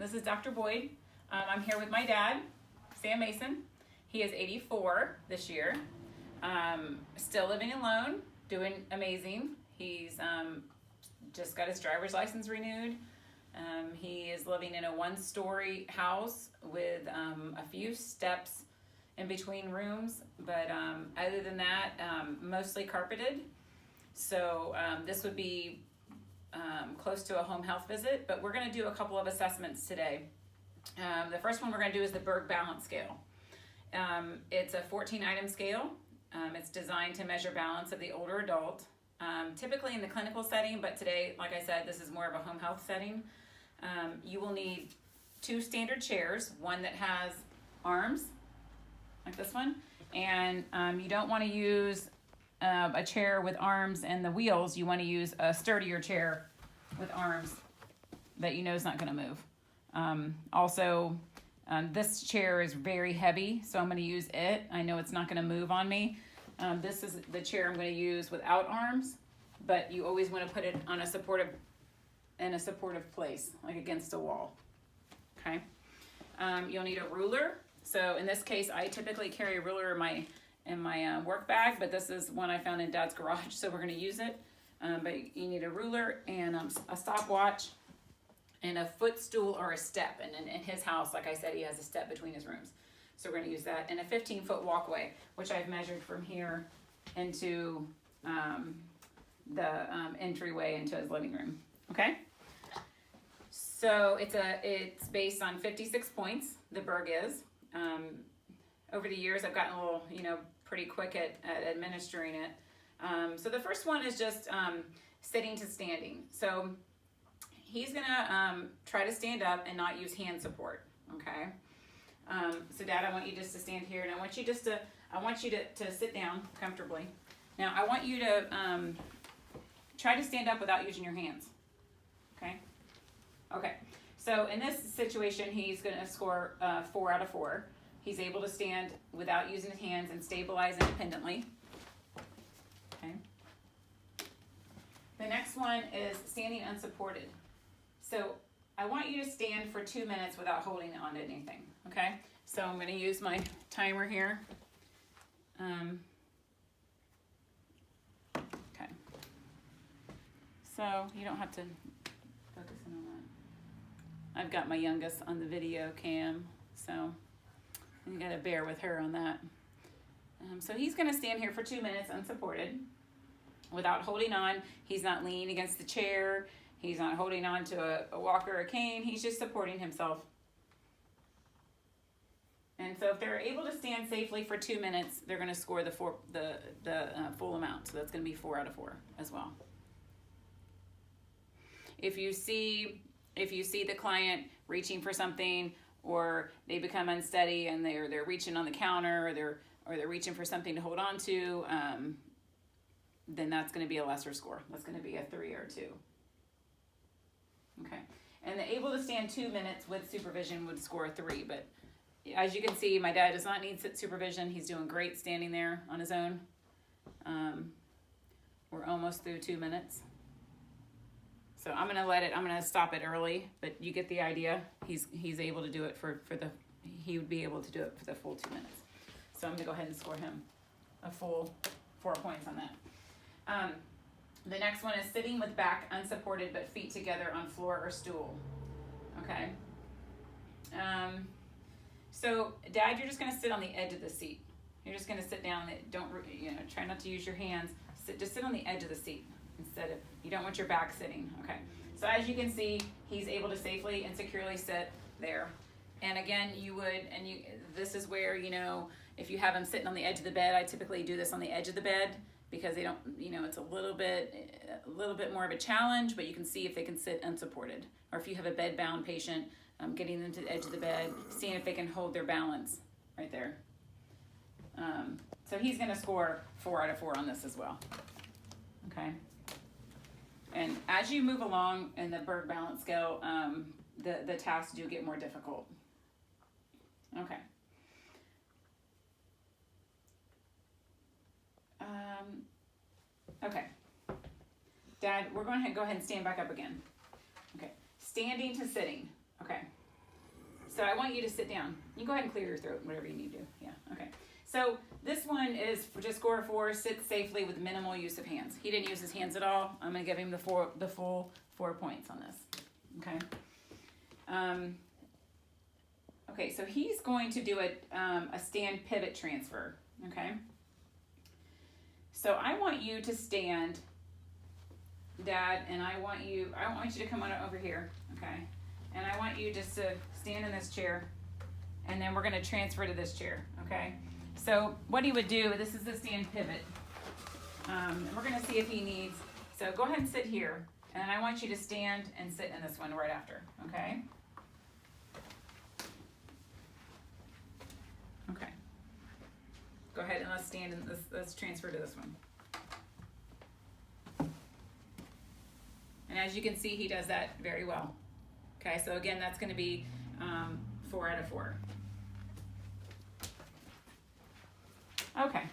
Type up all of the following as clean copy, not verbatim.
This is Dr. Boyd. I'm here with my dad, Sam Mason. He is 84 this year. Still living alone, doing amazing. He's just got his driver's license renewed. He is living in a one-story house with a few steps in between rooms, but other than that, mostly carpeted. So this would be close to a home health visit, but we're going to do a couple of assessments today. The first one we're going to do is the Berg Balance Scale. It's a 14-item scale. It's designed to measure balance of the older adult, typically in the clinical setting, but today, like I said, this is more of a home health setting. You will need 2 standard chairs, one that has arms, like this one, and you don't want to use a chair with arms and the wheels. You want to use a sturdier chair with arms that you know is not going to move. Also, this chair is very heavy, so I'm going to use it. I know it's not going to move on me. This is the chair I'm going to use without arms, but you always want to put it on a supportive place, like against a wall. Okay. You'll need a ruler. So in this case, I typically carry a ruler in my work bag, but this is one I found in Dad's garage, so we're going to use it. But you need a ruler and a stopwatch and a footstool or a step. And in his house, like I said, he has a step between his rooms. So we're going to use that. And a 15-foot walkway, which I've measured from here into the entryway into his living room. Okay? So it's based on 56 points, the Berg is. Over the years, I've gotten a little, pretty quick at administering it. So the first one is just sitting to standing. So he's gonna try to stand up and not use hand support, okay? So Dad, I want you just to stand here, and I want you to sit down comfortably. Now I want you to try to stand up without using your hands, okay? Okay, so in this situation, he's gonna score 4 out of 4. He's able to stand without using his hands and stabilize independently. Okay. The next one is standing unsupported. So I want you to stand for 2 minutes without holding on to anything. Okay. So I'm going to use my timer here. Okay. So you don't have to focus in on that. I've got my youngest on the video cam, so you got to bear with her on that. So he's going to stand here for 2 minutes unsupported without holding on. He's not leaning against the chair. He's not holding on to a walker or a cane. He's just supporting himself. And so if they're able to stand safely for 2 minutes, they're going to score the full amount. So that's going to be 4 out of 4 as well. If you see the client reaching for something, or they become unsteady and they're reaching on the counter, or they're reaching for something to hold on to, then that's going to be a lesser score. That's going to be a 3 or 2. Okay. And the able to stand 2 minutes with supervision would score a 3. But as you can see, my dad does not need supervision. He's doing great standing there on his own. We're almost through 2 minutes. So I'm going to stop it early, but you get the idea. He's able to do it he would be able to do it for the full 2 minutes. So I'm going to go ahead and score him a full 4 points on that. The next one is sitting with back unsupported but feet together on floor or stool. Okay. So Dad, you're just going to sit on the edge of the seat. You're just going to sit down. Try not to use your hands. Just sit on the edge of the seat. You don't want your back sitting. Okay. So as you can see, he's able to safely and securely sit there. And again, this is where, if you have him sitting on the edge of the bed, I typically do this on the edge of the bed because they don't, it's a little bit more of a challenge, but you can see if they can sit unsupported. Or if you have a bed-bound patient, getting them to the edge of the bed, seeing if they can hold their balance right there. So he's going to score 4 out of 4 on this as well. Okay. And as you move along in the Berg Balance Scale, the tasks do get more difficult. Okay. Okay. Dad, we're going to go ahead and stand back up again. Okay. Standing to sitting. Okay. So I want you to sit down. You go ahead and clear your throat, whatever you need to do. Yeah, okay. So this one is just score 4, sit safely with minimal use of hands. He didn't use his hands at all. I'm gonna give him the full 4 points on this, okay? Okay, so he's going to do a stand pivot transfer, okay? So I want you to stand, Dad, and I want you to come on over here, okay? And I want you just to stand in this chair, and then we're gonna transfer to this chair, okay? So what he would do, this is the stand pivot. We're gonna see if he needs, so go ahead and sit here, and I want you to stand and sit in this one right after, okay? Okay. Go ahead and let's stand and let's transfer to this one. And as you can see, he does that very well. Okay, so again, that's gonna be 4 out of 4. Okay,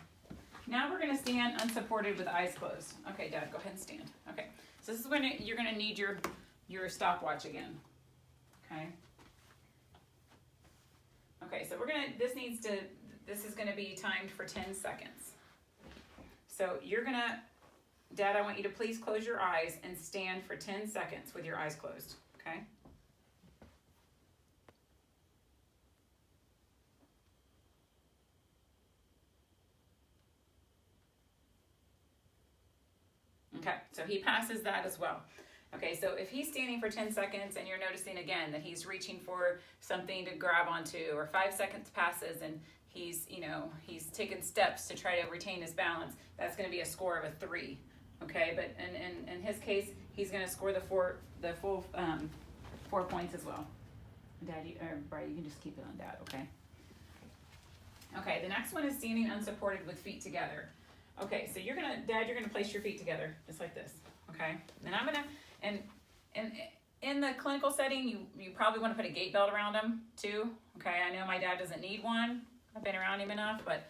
now we're gonna stand unsupported with eyes closed. Okay, Dad, go ahead and stand. Okay, so this is when you're gonna need your stopwatch again. Okay. Okay, so this is gonna be timed for 10 seconds. So Dad, I want you to please close your eyes and stand for 10 seconds with your eyes closed, okay? Okay, so he passes that as well. Okay, so if he's standing for 10 seconds and you're noticing again that he's reaching for something to grab onto, or 5 seconds passes and he's taken steps to try to retain his balance, that's gonna be a score of a 3. Okay, but in his case, he's gonna score the full 4 points as well. Dad, Bri, you can just keep it on Dad, okay? Okay, the next one is standing unsupported with feet together. Okay, so Dad, you're gonna place your feet together, just like this, okay? Then I'm gonna, and in the clinical setting, you probably wanna put a gait belt around him too, okay? I know my dad doesn't need one, I've been around him enough, but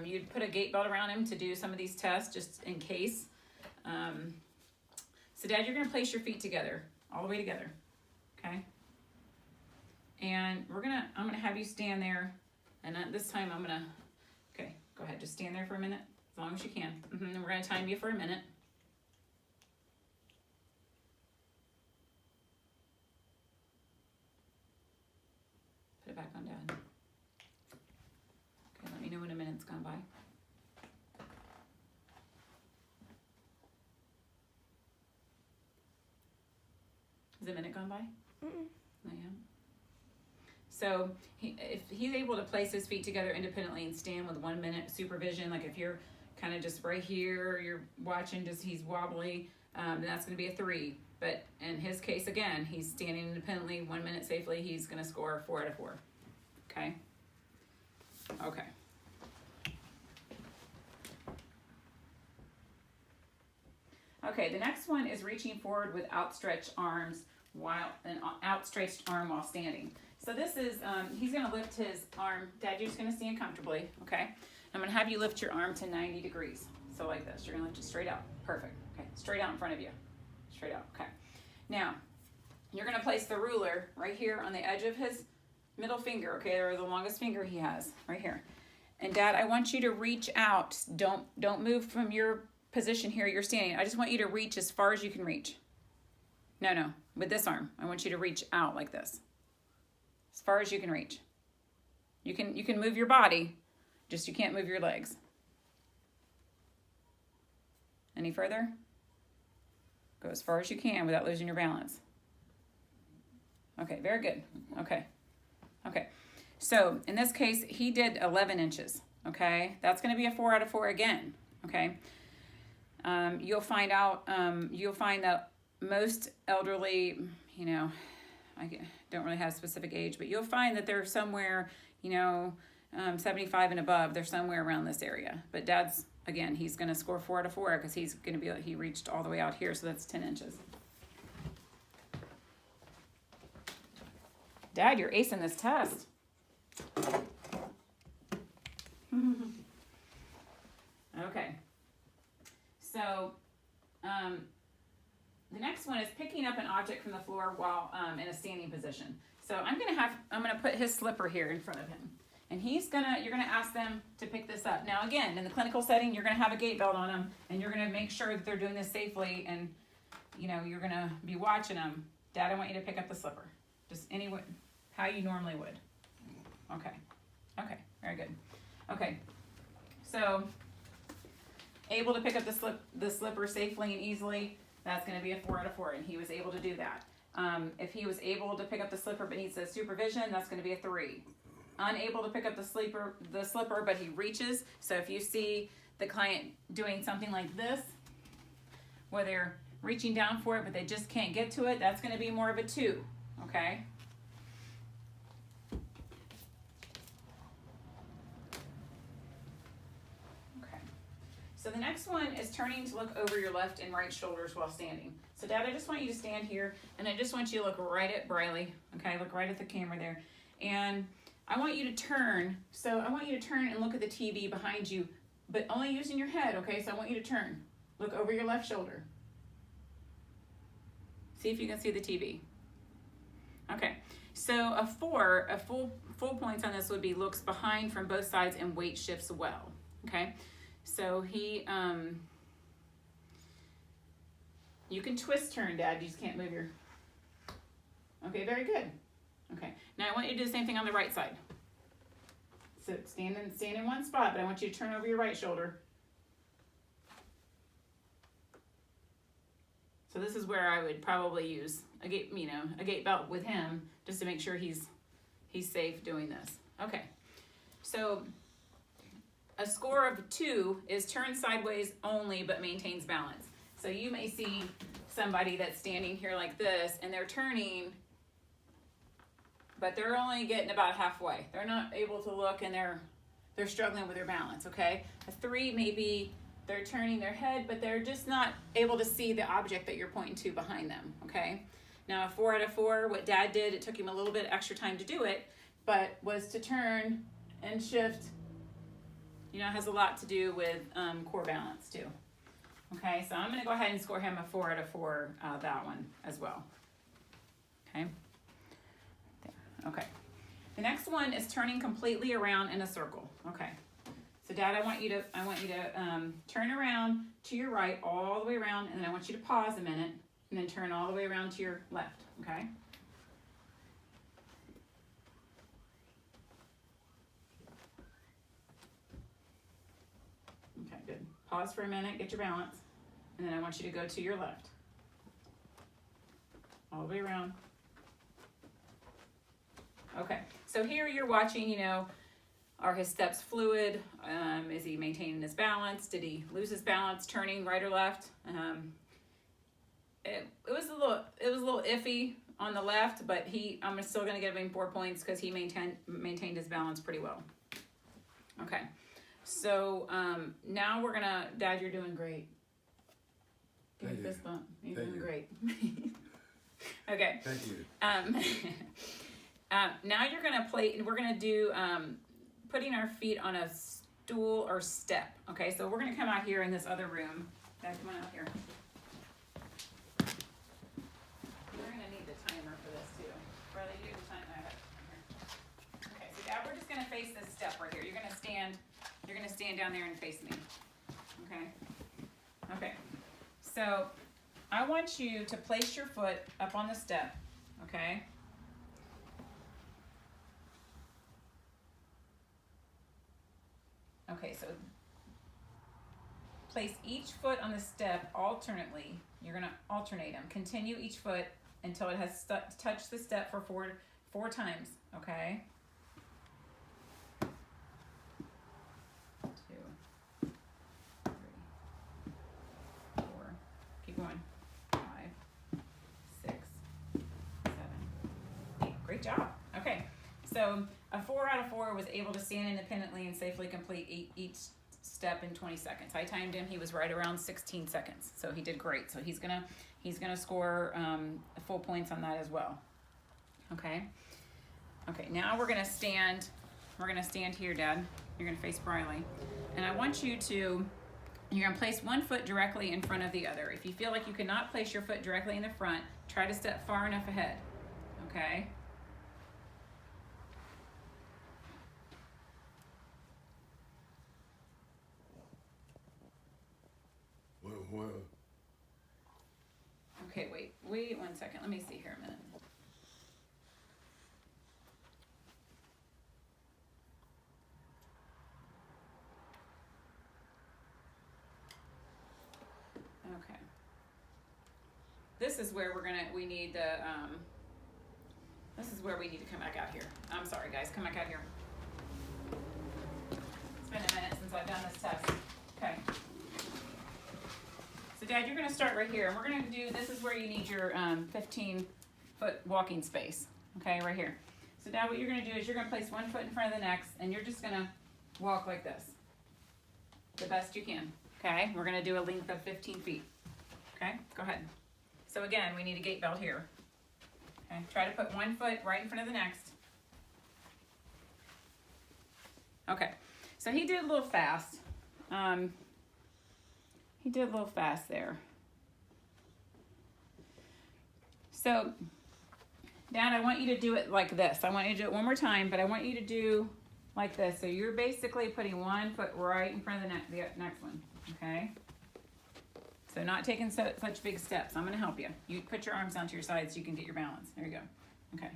you'd put a gait belt around him to do some of these tests just in case. So Dad, you're gonna place your feet together, all the way together, okay? And I'm gonna have you stand there, and this time okay, go ahead, just stand there for a minute, as long as you can. And we're gonna time you for a minute. Put it back on, Dad. Okay, let me know when a minute's gone by. Has a minute gone by? Not yet. So if he's able to place his feet together independently and stand with 1 minute supervision, like if you're kind of just right here, you're watching, just he's wobbly, then that's going to be a 3. But in his case, again, he's standing independently 1 minute safely. He's going to score 4 out of 4. Okay. Okay. Okay, the next one is reaching forward with outstretched arms while standing. So this is, he's gonna lift his arm. Dad, you're just gonna stand comfortably, okay? I'm gonna have you lift your arm to 90 degrees. So like this, you're gonna lift it straight out. Perfect, okay, straight out in front of you. Straight out, okay. Now, you're gonna place the ruler right here on the edge of his middle finger, okay, or the longest finger he has, right here. And Dad, I want you to reach out. Don't move from your position here you're standing. I just want you to reach as far as you can reach. No, with this arm. I want you to reach out like this. As far as you can reach. You can move your body, just you can't move your legs. Any further? Go as far as you can without losing your balance. Okay, very good. Okay. So in this case, he did 11 inches. Okay, that's going to be a 4 out of 4 again. Okay. You'll find that most elderly, I don't really have a specific age, but you'll find that they're somewhere, 75 and above. They're somewhere around this area. But Dad's, again, he's going to score 4 out of 4 because he reached all the way out here, so that's 10 inches. Dad, you're acing this test. Okay. So, the next one is picking up an object from the floor while in a standing position. So I'm gonna put his slipper here in front of him. And you're gonna ask them to pick this up. Now again, in the clinical setting, you're gonna have a gait belt on them, and you're gonna make sure that they're doing this safely, and you're gonna be watching them. Dad, I want you to pick up the slipper. Just how you normally would. Okay, very good. Okay, so able to pick up the slipper safely and easily, that's gonna be a 4 out of 4, and he was able to do that. If he was able to pick up the slipper but needs a supervision, that's gonna be a 3. Unable to pick up the slipper, but he reaches. So if you see the client doing something like this, where they're reaching down for it, but they just can't get to it, that's gonna be more of a 2, okay? Okay. So the next one is turning to look over your left and right shoulders while standing. So Dad, I just want you to stand here, and I just want you to look right at Briley, okay? Look right at the camera there. And I want you to turn. So I want you to turn and look at the TV behind you, but only using your head, okay? So I want you to turn. Look over your left shoulder. See if you can see the TV. Okay, so a 4, full points on this would be looks behind from both sides and weight shifts well, okay? So you can twist turn, Dad, you just can't move your, okay, very good. Okay, now I want you to do the same thing on the right side. So stand in one spot, but I want you to turn over your right shoulder. So this is where I would probably use a gait belt with him, just to make sure he's safe doing this. Okay, so a score of 2 is turn sideways only but maintains balance. So you may see somebody that's standing here like this, and they're turning, but they're only getting about halfway. They're not able to look, and they're struggling with their balance, okay? A 3 maybe they're turning their head, but they're just not able to see the object that you're pointing to behind them, okay? Now a 4 out of 4, what Dad did, it took him a little bit extra time to do it, but was to turn and shift. It has a lot to do with core balance too. Okay, so I'm gonna go ahead and score him a 4 out of 4, that one as well. Okay. Okay. The next one is turning completely around in a circle. Okay. So Dad, I want you to turn around to your right all the way around, and then I want you to pause a minute and then turn all the way around to your left. Okay. Okay, good. Pause for a minute, get your balance, and then I want you to go to your left. All the way around. Okay, so here you're watching, are his steps fluid? Is he maintaining his balance? Did he lose his balance turning right or left? It was a little iffy on the left, but I'm still gonna give him 4 points because he maintained his balance pretty well. Okay, so now we're gonna, Dad, you're doing great. Give me a fist bump. You're doing great. Okay. Thank you. Now we're gonna do putting our feet on a stool or step. Okay, so we're gonna come out here in this other room. Dad, come on out here. We're gonna need the timer for this too. Brother, you do the timer. Okay, so Dad, we're just gonna face this step right here. You're gonna stand down there and face me. Okay. Okay. So I want you to place your foot up on the step. Okay. Okay, so place each foot on the step alternately. You're gonna alternate them. Continue each foot until it has touched the step for four times, okay? 2, 3, 4, keep going, 5, 6, 7, 8, great job. Okay, so a 4 out of 4 was able to stand independently and safely complete each step in 20 seconds. I timed him, he was right around 16 seconds, so he did great. So he's gonna score full points on that as well. Okay. Okay, now we're gonna stand here, Dad. You're gonna face Briley. And I want you to You're gonna place one foot directly in front of the other. If you feel like you cannot place your foot directly in the front, try to step far enough ahead, okay? Well. Okay, wait 1 second. Let me see here a minute. Okay. This is where we need the, this is where we need to come back out here. I'm sorry guys, come back out here. It's been a minute since I've done this test. Okay. So Dad, you're gonna start right here, and we're gonna do, this is where you need your 15-foot walking space, okay, right here. So Dad, what you're gonna do is you're gonna place one foot in front of the next, and you're just gonna walk like this, the best you can, okay? We're gonna do a length of 15 feet, okay? Go ahead. So again, we need a gait belt here, okay? Try to put one foot right in front of the next. Okay, so he did a little fast. He did a little fast there. So, Dad, I want you to do it like this. I want you to do it one more time, but I want you to do like this. So you're basically putting one foot right in front of the next one, okay? So not taking such big steps. I'm gonna help you. You put your arms down to your side so you can get your balance. There you go. Okay.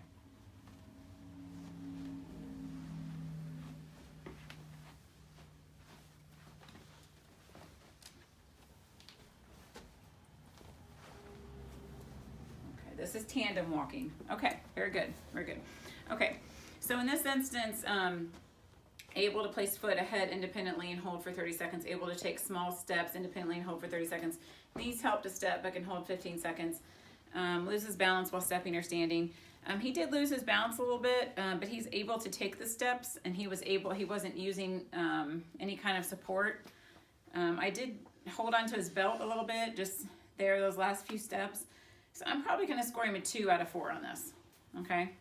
This is tandem walking. Okay, very good, very good. Okay, so in this instance, able to place foot ahead independently and hold for 30 seconds, able to take small steps independently and hold for 30 seconds, needs help to step but can hold 15 seconds, loses balance while stepping or standing. He did lose his balance a little bit, but he's able to take the steps, and he wasn't using any kind of support. I did hold onto his belt a little bit, just there, those last few steps. So I'm probably going to score him a 2 out of 4 on this, okay?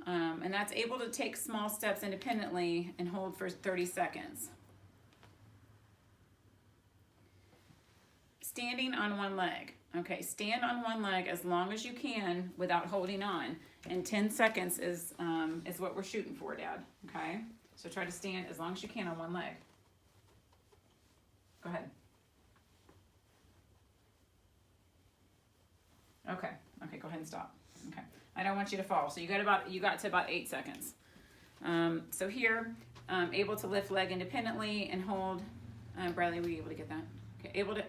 And that's able to take small steps independently and hold for 30 seconds. Standing on one leg. Okay, stand on one leg as long as you can without holding on. And 10 seconds is what we're shooting for, Dad, okay? So try to stand as long as you can on one leg. Go ahead. Okay, go ahead and stop. Okay, I don't want you to fall. So you got to about 8 seconds. So here, able to lift leg independently and hold. Bradley, were you able to get that? Okay, able to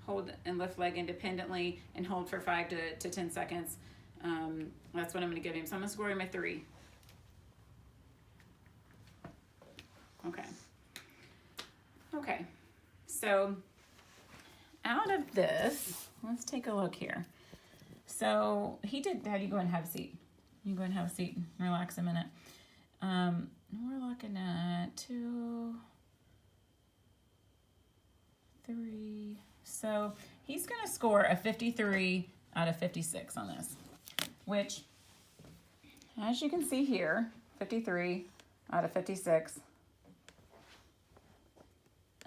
hold and lift leg independently and hold for 5 to 10 seconds. That's what I'm going to give him. So I'm going to score him a 3. Okay. So out of this, let's take a look here. So he did, Dad, you go and have a seat. You go and have a seat and relax a minute. We're looking at 2, 3. So he's going to score a 53 out of 56 on this, which, as you can see here, 53 out of 56.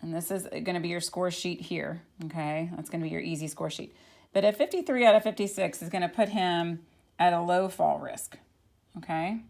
And this is going to be your score sheet here, okay? That's going to be your easy score sheet. But a 53 out of 56 is going to put him at a low fall risk, okay?